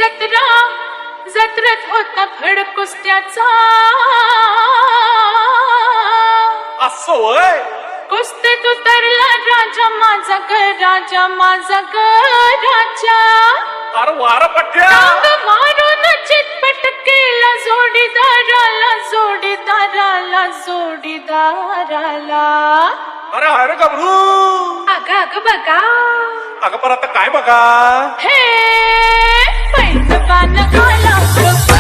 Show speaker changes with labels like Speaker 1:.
Speaker 1: जत्रा जत्रेत होता फड कुस्त्याचा
Speaker 2: असं वय
Speaker 1: कुस्तीत उतरला राजा माझा ग राजा माझा ग राजा
Speaker 2: अरे वार पट्ट्या
Speaker 1: टांग मारून चितपट केला जोडीदाराला जोडीदाराला जोडीदाराला
Speaker 2: अरे अरे गबरू
Speaker 1: अग अग बघा
Speaker 2: अगं पण आता काय बघा
Speaker 1: हे पैलवान आला